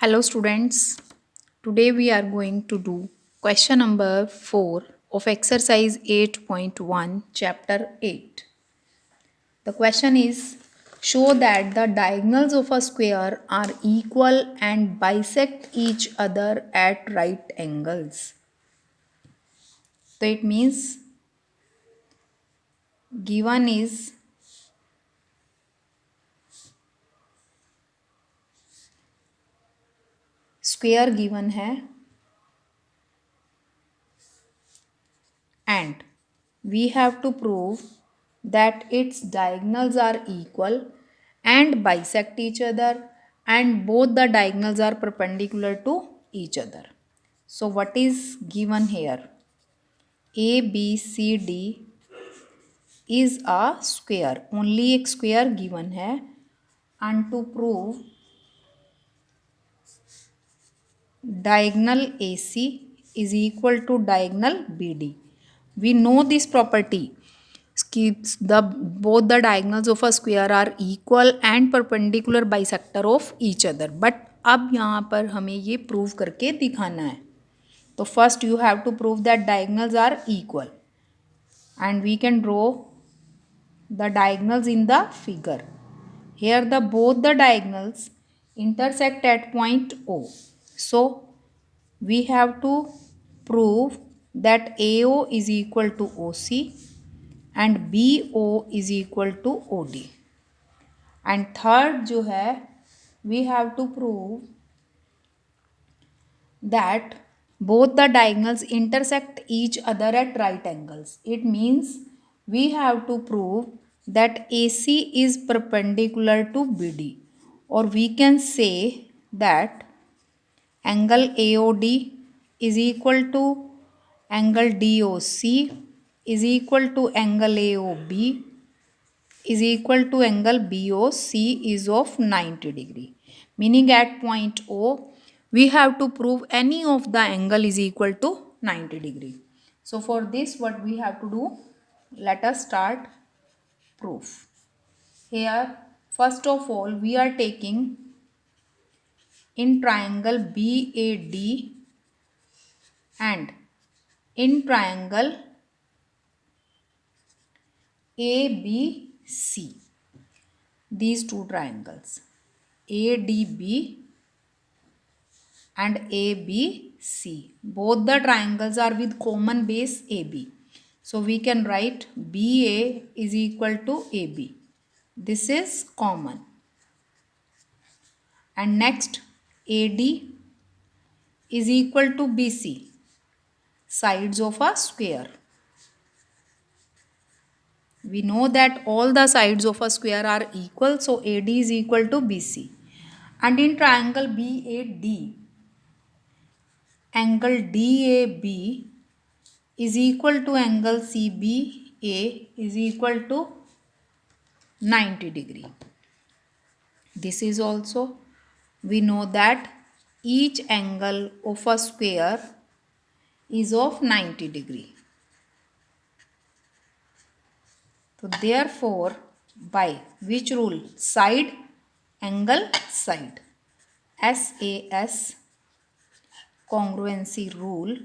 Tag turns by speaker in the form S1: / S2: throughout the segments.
S1: Hello students, today we are going to do question number 4 of exercise 8.1 chapter 8. The question is, show that the diagonals of a square are equal and bisect each other at right angles. So it means given is square given है and we have to prove that its diagonals are equal and bisect each other and both the diagonals are perpendicular to each other. So what is given here? A, B, C, D is a square. Only एक square given है and to prove diagonal AC is equal to diagonal BD. We know this property. The both the diagonals of a square are equal and perpendicular bisector of each other. But अब यहाँ पर हमें ये prove करके दिखाना है. तो first you have to prove that diagonals are equal. And we can draw the diagonals in the figure. Here both the diagonals intersect at point O. So we have to prove that AO is equal to OC and BO is equal to OD. And third जो है, we have to prove that both the diagonals intersect each other at right angles. It means we have to prove that AC is perpendicular to BD, or we can say that angle AOD is equal to angle DOC is equal to angle AOB is equal to angle BOC is of 90 degree. Meaning at point O, we have to prove any of the angle is equal to 90 degree. So for this, what we have to do? Let us start proof. Here, first of all, we are taking in triangle BAD and in triangle ABC. These two triangles ADB and ABC. Both the triangles are with common base AB. So we can write BA is equal to AB. This is common. And next AD is equal to BC. Sides of a square. We know that all the sides of a square are equal. So AD is equal to BC. And in triangle BAD, angle DAB is equal to angle CBA is equal to 90 degree. This is also, we know that each angle of a square is of 90 degree. So therefore, by which rule? Side, angle, side. SAS congruency rule,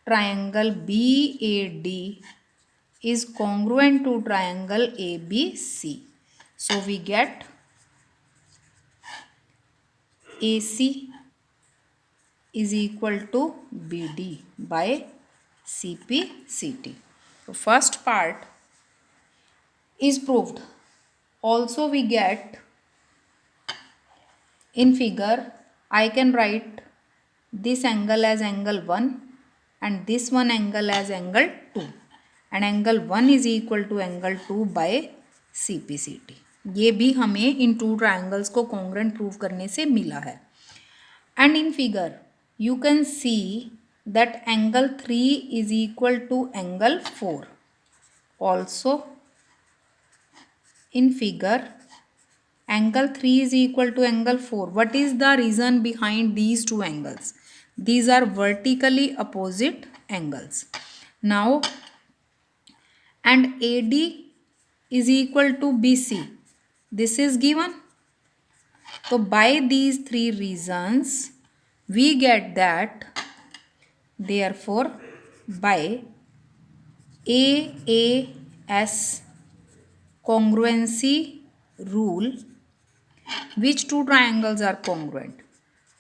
S1: triangle BAD is congruent to triangle ABC. So we get AC is equal to BD by CPCT. So first part is proved. Also we get in figure, I can write this angle as angle 1 and this one angle as angle 2. And angle 1 is equal to angle 2 by CPCT. ये भी हमें इन two triangles को congruent prove करने से मिला है. And in figure, you can see that angle 3 is equal to angle 4. Also, in figure, angle 3 is equal to angle 4. What is the reason behind these two angles? These are vertically opposite angles. Now, and AD is equal to BC. This is given. So by these three reasons, we get that therefore by AAS congruency rule, which two triangles are congruent?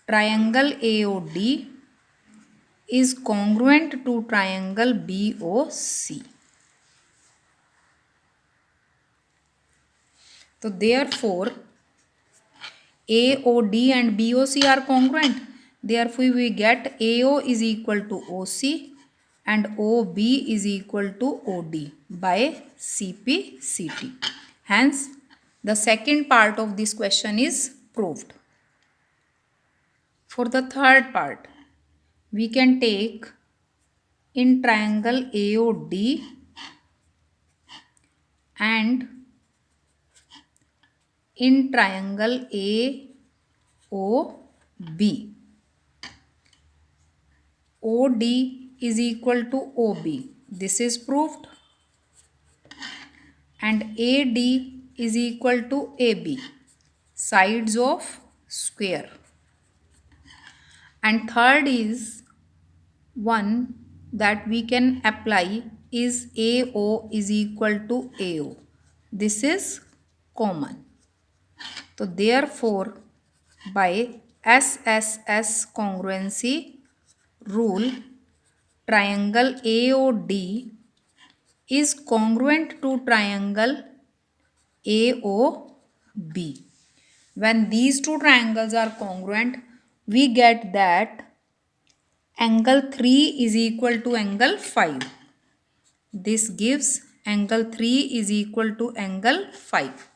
S1: Triangle AOD is congruent to triangle BOC. So therefore AOD and BOC are congruent. Therefore we get AO is equal to OC and OB is equal to OD by CPCT. Hence the second part of this question is proved. For the third part, we can take in triangle AOD and in triangle AOB. OD is equal to OB. This is proved. And AD is equal to AB. Sides of square. And third is one that we can apply is AO is equal to AO. This is common. So therefore by SSS congruency rule, triangle AOD is congruent to triangle AOB. When these two triangles are congruent, we get that angle 3 is equal to angle 5. This gives angle 3 is equal to angle 5.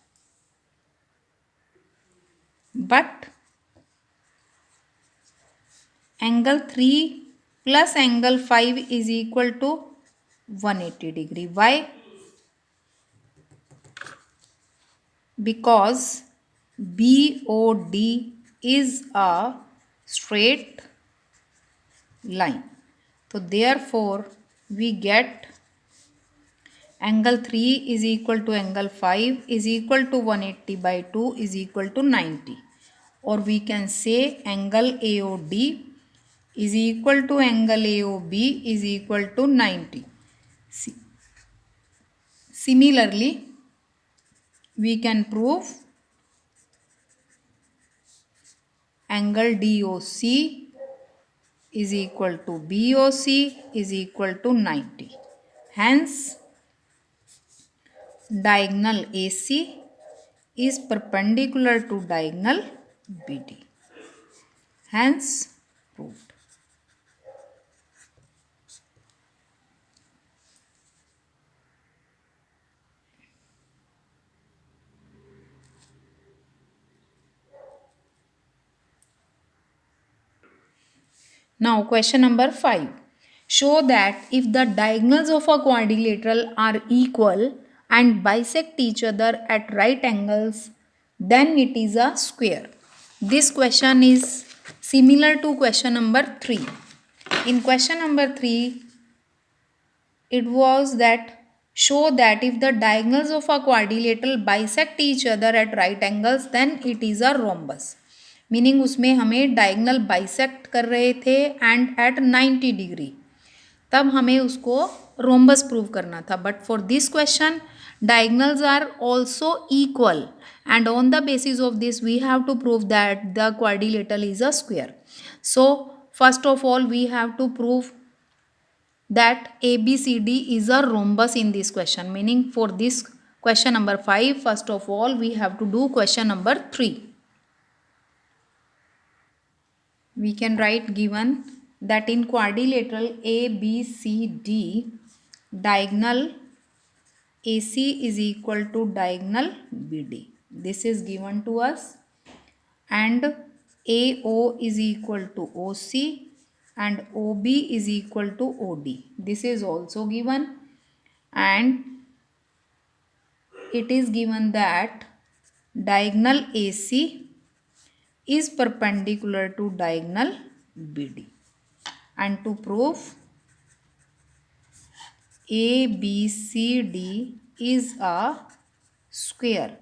S1: But angle 3 plus angle 5 is equal to 180 degree. Why? Because BOD is a straight line. So therefore we get angle 3 is equal to angle 5 is equal to 180 by 2 is equal to 90. Or we can say angle AOD is equal to angle AOB is equal to 90. Similarly, we can prove angle DOC is equal to BOC is equal to 90. Hence, diagonal AC is perpendicular to diagonal BD. Hence, proved. Now question number 5. Show that if the diagonals of a quadrilateral are equal and bisect each other at right angles, then it is a square. This question is similar to question number 3. In question number 3, it was that show that if the diagonals of a quadrilateral bisect each other at right angles, then it is a rhombus. Meaning उसमें हमें diagonal bisect कर रहे थे and eight 90 degree, तब हमें उसको rhombus prove करना था. But for this question diagonals are also equal and on the basis of this we have to prove that the quadrilateral is a square. So first of all we have to prove that ABCD is a rhombus in this question. Meaning for this question number 5, first of all we have to do question number 3. We can write given that in quadrilateral ABCD, diagonal AC is equal to diagonal BD. This is given to us, and AO is equal to OC and OB is equal to OD. This is also given, and it is given that diagonal AC is perpendicular to diagonal BD. And to prove ABCD is a square,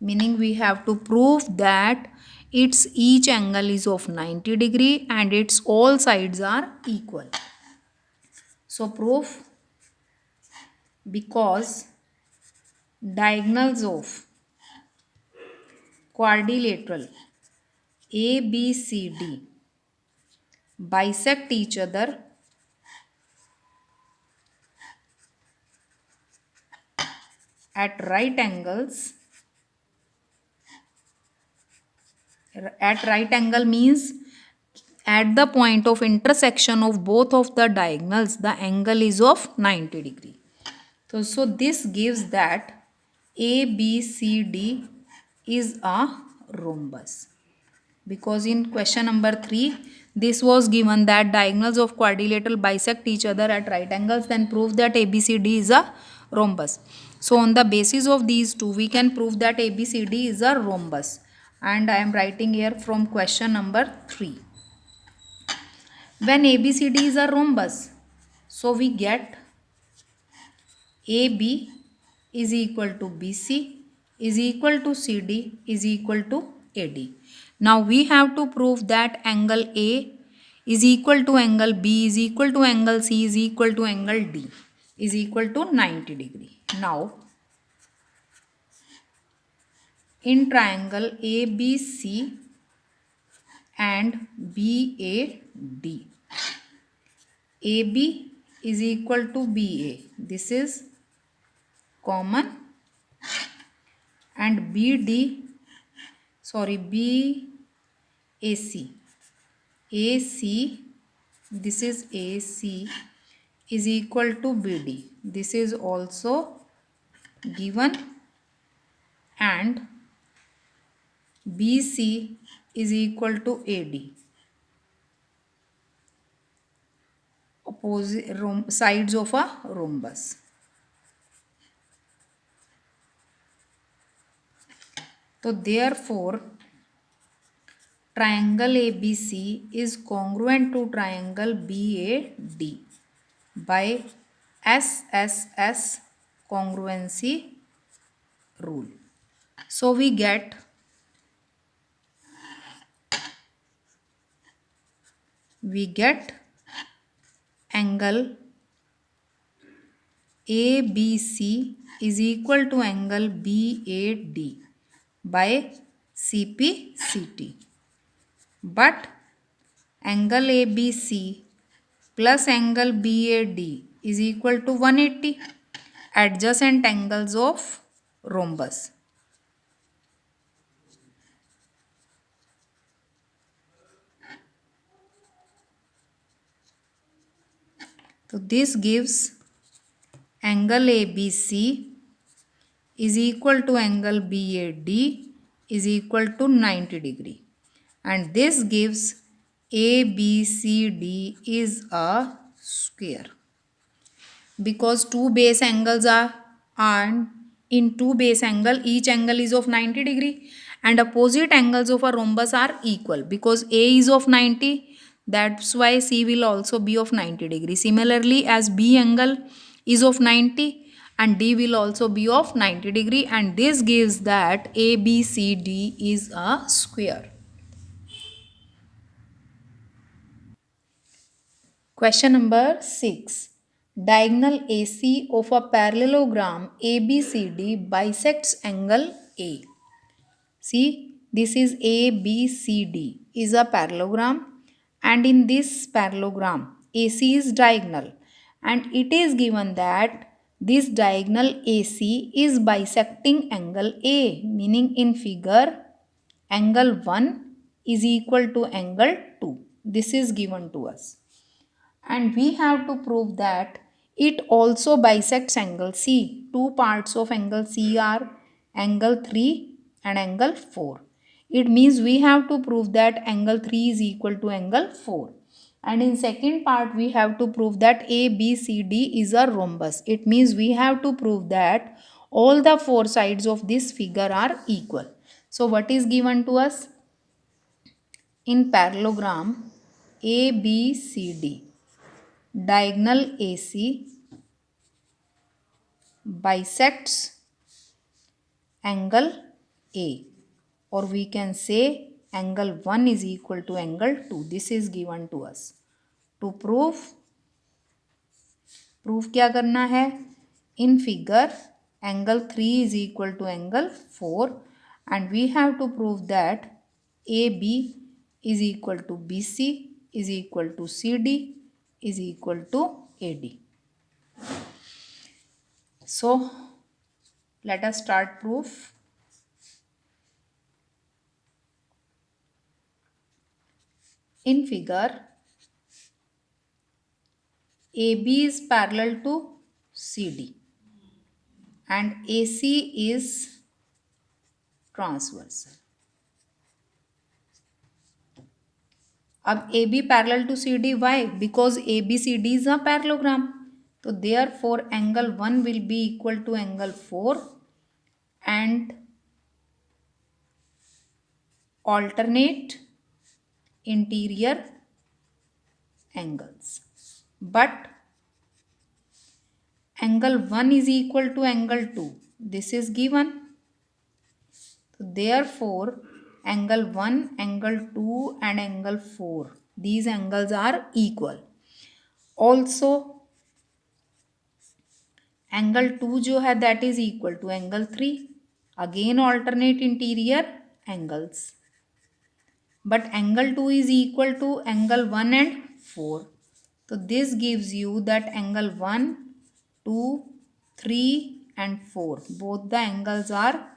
S1: meaning we have to prove that its each angle is of 90 degree and its all sides are equal. So proof, because diagonals of quadrilateral ABCD bisect each other at right angles. At right angle means at the point of intersection of both of the diagonals, the angle is of 90 degree. So this gives that ABCD is a rhombus. Because in question number 3, this was given that diagonals of quadrilateral bisect each other at right angles, then prove that ABCD is a rhombus. So on the basis of these two, we can prove that ABCD is a rhombus. And I am writing here from question number 3. When ABCD is a rhombus, so we get AB is equal to BC is equal to CD is equal to AD. Now we have to prove that angle A is equal to angle B is equal to angle C is equal to angle D is equal to 90 degree. Now in triangle ABC and BAD, AB is equal to BA. This is common, and AC, this is AC is equal to BD. This is also given, and BC is equal to AD. Opposite sides of a rhombus. So therefore, triangle ABC is congruent to triangle BAD by SSS congruency rule. So we get angle ABC is equal to angle BAD by CPCT. But angle ABC plus angle BAD is equal to 180, adjacent angles of rhombus. So this gives angle ABC is equal to angle BAD is equal to 90 degree. And this gives ABCD is a square. Because two base angles are, and in two base angle, each angle is of 90 degree, and opposite angles of a rhombus are equal. Because A is of 90, that's why C will also be of 90 degree. Similarly, as B angle is of 90 and D will also be of 90 degree, and this gives that ABCD is a square. Question number 6. Diagonal AC of a parallelogram ABCD bisects angle A. See, this is ABCD is a parallelogram, and in this parallelogram AC is diagonal, and it is given that this diagonal AC is bisecting angle A, meaning in figure angle 1 is equal to angle 2. This is given to us. And we have to prove that it also bisects angle C. Two parts of angle C are angle 3 and angle 4. It means we have to prove that angle 3 is equal to angle 4. And in second part, we have to prove that ABCD is a rhombus. It means we have to prove that all the four sides of this figure are equal. So what is given to us? In parallelogram ABCD, diagonal AC bisects angle A, or we can say angle 1 is equal to angle 2. This is given to us. To prove क्या करना है? In figure angle 3 is equal to angle 4 and we have to prove that AB is equal to BC is equal to CD is equal to AD. So let us start proof. In figure, AB is parallel to CD and AC is transversal. अब AB parallel to CD, why? Because ABCD is a parallelogram. So therefore angle 1 will be equal to angle 4 and alternate interior angles. But angle 1 is equal to angle 2. This is given. So therefore, angle 1, angle 2 and angle 4. These angles are equal. Also, angle 2 जो है that is equal to angle 3. Again alternate interior angles. But angle 2 is equal to angle 1 and 4. So this gives you that angle 1, 2, 3 and 4. Both the angles are,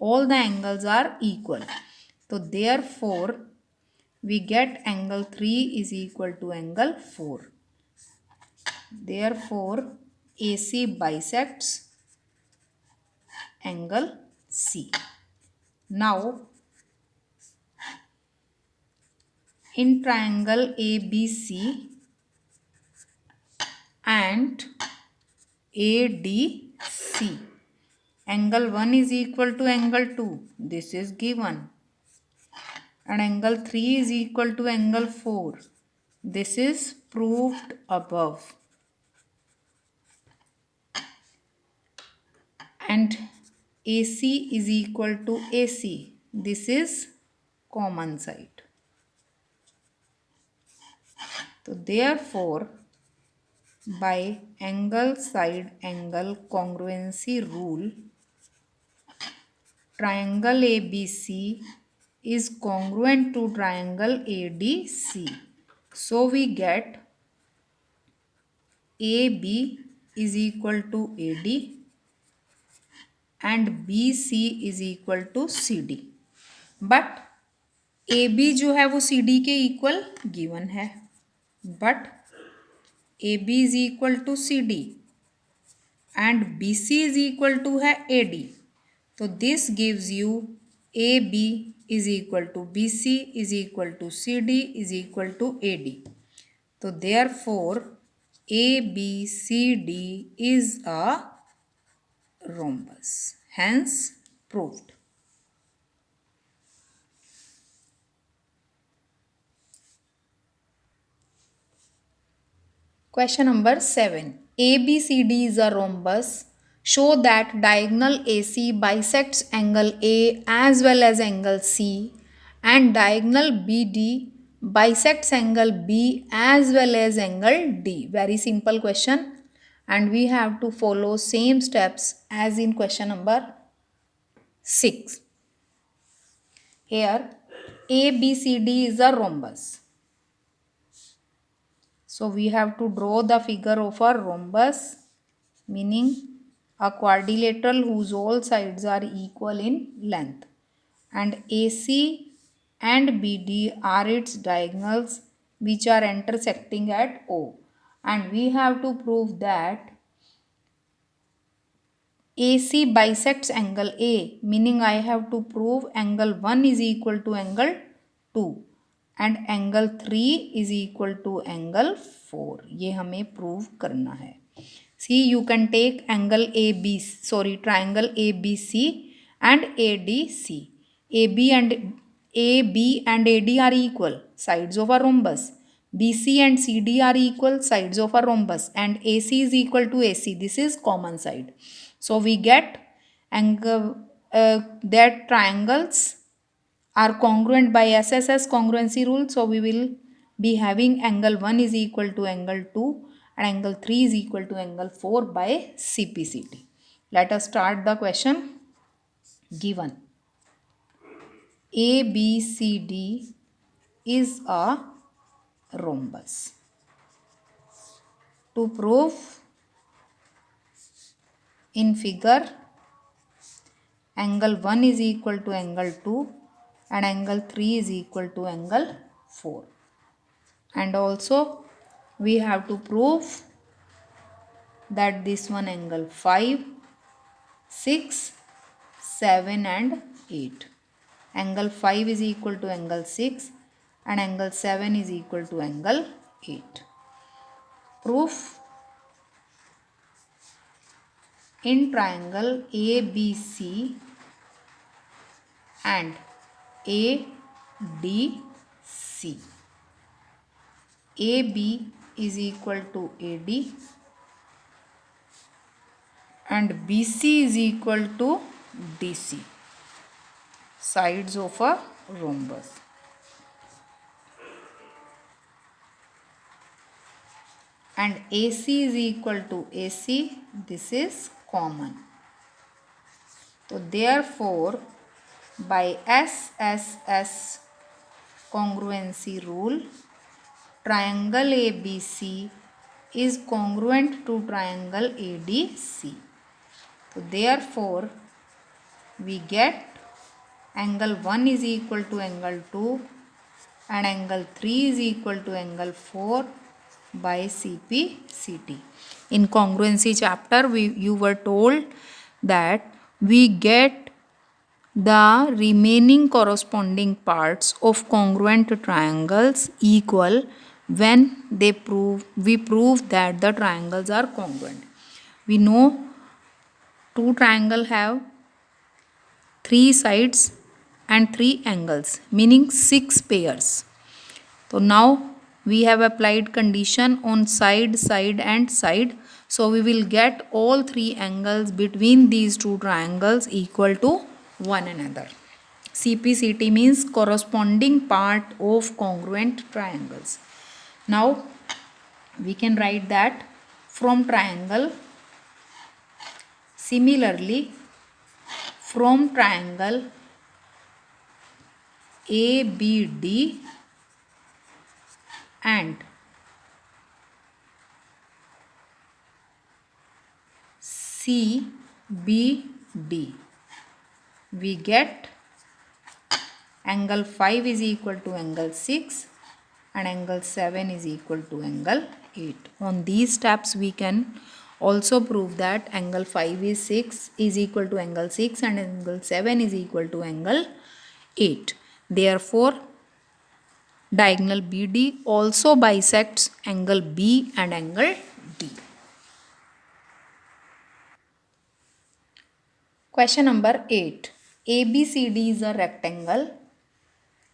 S1: all the angles are equal. So therefore, we get angle 3 is equal to angle 4. Therefore, AC bisects angle C. Now, in triangle ABC and ADC, angle 1 is equal to angle 2. This is given. And angle 3 is equal to angle 4. This is proved above. And AC is equal to AC. This is common side. So therefore, by angle side angle congruency rule, triangle ABC is congruent to triangle ADC. So we get AB is equal to AD and BC is equal to CD. But AB जो है वो CD के equal given है. But AB is equal to CD and BC is equal to है AD. So this gives you AB is equal to BC is equal to CD is equal to AD. So therefore ABCD is a rhombus. Hence proved. Question number 7. ABCD is a rhombus. Show that diagonal AC bisects angle A as well as angle C and diagonal BD bisects angle B as well as angle D. Very simple question and we have to follow same steps as in question number 6. Here ABCD is a rhombus. So we have to draw the figure of a rhombus, meaning a quadrilateral whose all sides are equal in length. And AC and BD are its diagonals which are intersecting at O. And we have to prove that AC bisects angle A, meaning I have to prove angle 1 is equal to angle 2 and angle 3 is equal to angle 4. ये हमें prove करना है. See, you can take angle triangle ABC and ADC. AB and AD are equal, sides of a rhombus. BC and CD are equal, sides of a rhombus, and AC is equal to AC. This is common side. So we get angle that triangles are congruent by SSS congruency rule. So we will be having angle 1 is equal to angle 2 and angle 3 is equal to angle 4 by CPCT. Let us start the question. Given ABCD is a rhombus. To prove, in figure, angle 1 is equal to angle 2 and angle 3 is equal to angle 4. And also we have to prove that this one angle 5, 6, 7 and 8. Angle 5 is equal to angle 6 and angle 7 is equal to angle 8. Proof: in triangle ABC and ADC, AB is equal to AD and BC is equal to DC, sides of a rhombus. And AC is equal to AC, this is common. So therefore, by SSS congruency rule, triangle ABC is congruent to triangle ADC. So therefore, we get angle 1 is equal to angle 2 and angle 3 is equal to angle 4 by CPCT. In congruency chapter, you were told that we get the remaining corresponding parts of congruent triangles equal when we prove that the triangles are congruent. We know two triangles have 3 sides and 3 angles, meaning 6 pairs. So now we have applied condition on side, side and side. So we will get all 3 angles between these two triangles equal to one another. CPCT means corresponding part of congruent triangles. Now we can write that from triangle, similarly from triangle ABD and CBD, we get angle 5 is equal to angle 6 and angle 7 is equal to angle 8. On these steps we can also prove that angle 5 is equal to angle 6 and angle 7 is equal to angle 8. Therefore, diagonal BD also bisects angle B and angle D. Question number 8. ABCD is a rectangle.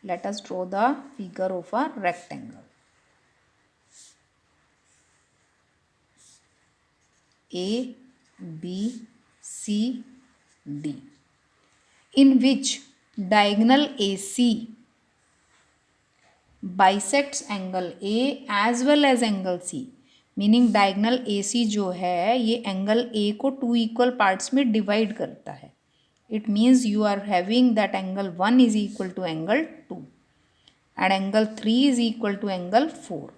S1: Let us draw the figure of a rectangle. A, B, C, D, in which diagonal AC bisects angle A as well as angle C. Meaning diagonal AC जो है ये angle A को 2 equal parts में divide करता है. It means you are having that angle 1 is equal to angle 2 and angle 3 is equal to angle 4.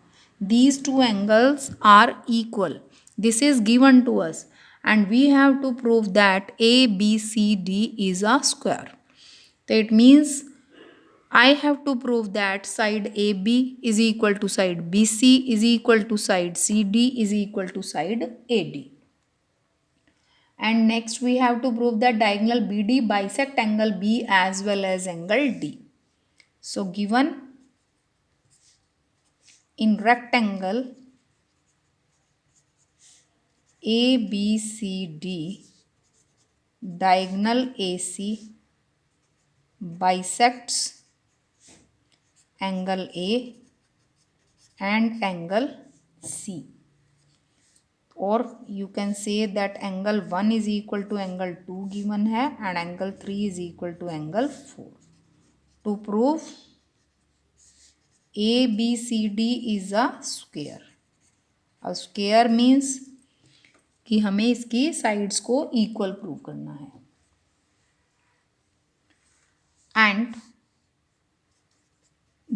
S1: These two angles are equal. This is given to us and we have to prove that ABCD is a square. So it means I have to prove that side AB is equal to side BC is equal to side CD is equal to side AD. And next we have to prove that diagonal BD bisect angle B as well as angle D. So given in rectangle ABCD, diagonal AC bisects angle A and angle C, or you can say that angle 1 is equal to angle 2 given है and angle 3 is equal to angle 4. To prove ABCD is a square. A square means कि हमें इसकी sides को equal prove करना है. And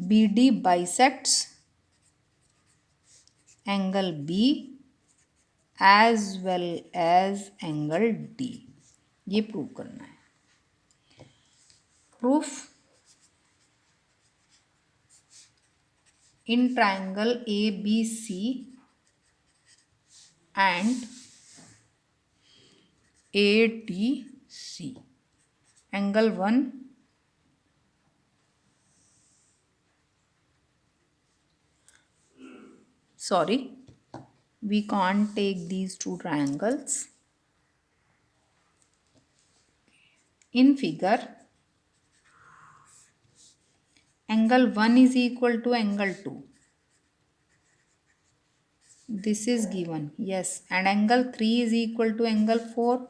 S1: BD bisects angle B as well as angle D. ये prove करना है. Proof in triangle ABC and ADC. Angle 1 sorry, we can't take these two triangles. In figure, angle 1 is equal to angle 2. This is given, yes, and angle 3 is equal to angle 4.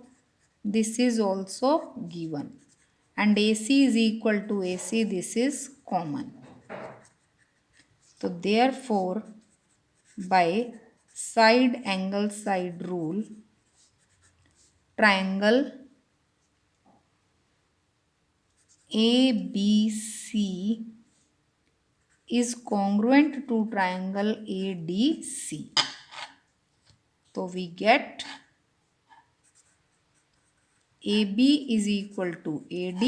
S1: This is also given, and AC is equal to AC. This is common. So therefore, by side angle side rule, triangle ABC is congruent to triangle ADC. So we get AB is equal to AD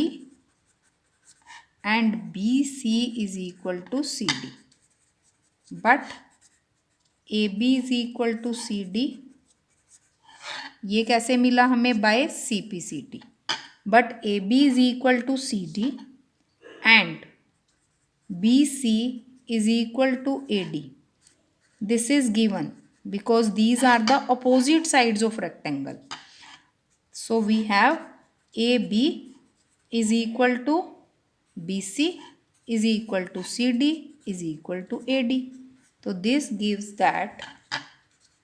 S1: and BC is equal to CD. But AB is equal to CD, ये कैसे मिला हमें? By CPCT. But AB is equal to CD and BC is equal to AD. This is given because these are the opposite sides of rectangle. So we have AB is equal to BC is equal to CD is equal to AD. So this gives that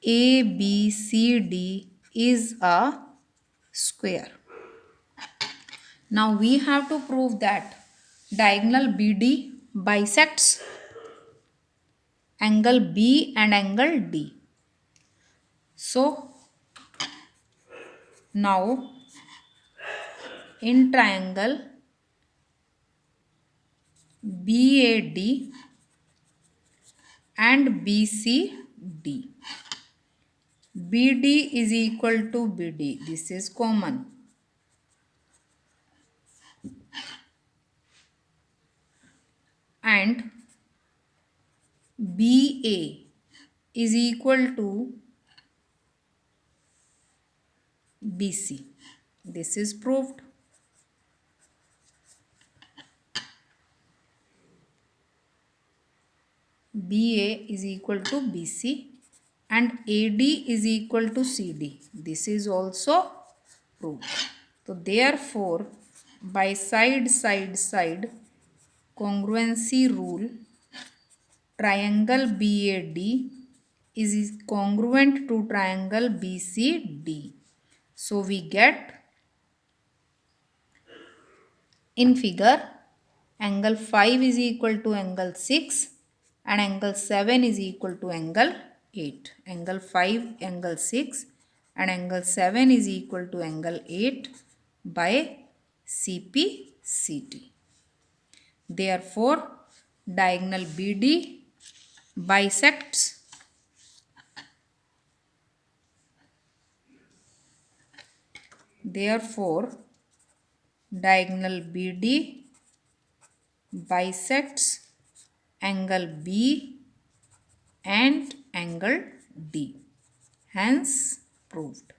S1: ABCD is a square. Now we have to prove that diagonal BD bisects angle B and angle D. So now in triangle BAD and BCD, BD is equal to BD. This is common. And BA is equal to BC. This is proved. BA is equal to BC and AD is equal to CD. This is also proved. So therefore, by side congruency rule, triangle BAD is congruent to triangle BCD. So we get in figure angle 5 is equal to angle 6 and angle 7 is equal to angle 8. Angle 5, angle 6 and angle 7 is equal to angle 8 by CPCT. Therefore, diagonal BD bisects diagonal BD bisects angle B and angle D. Hence proved.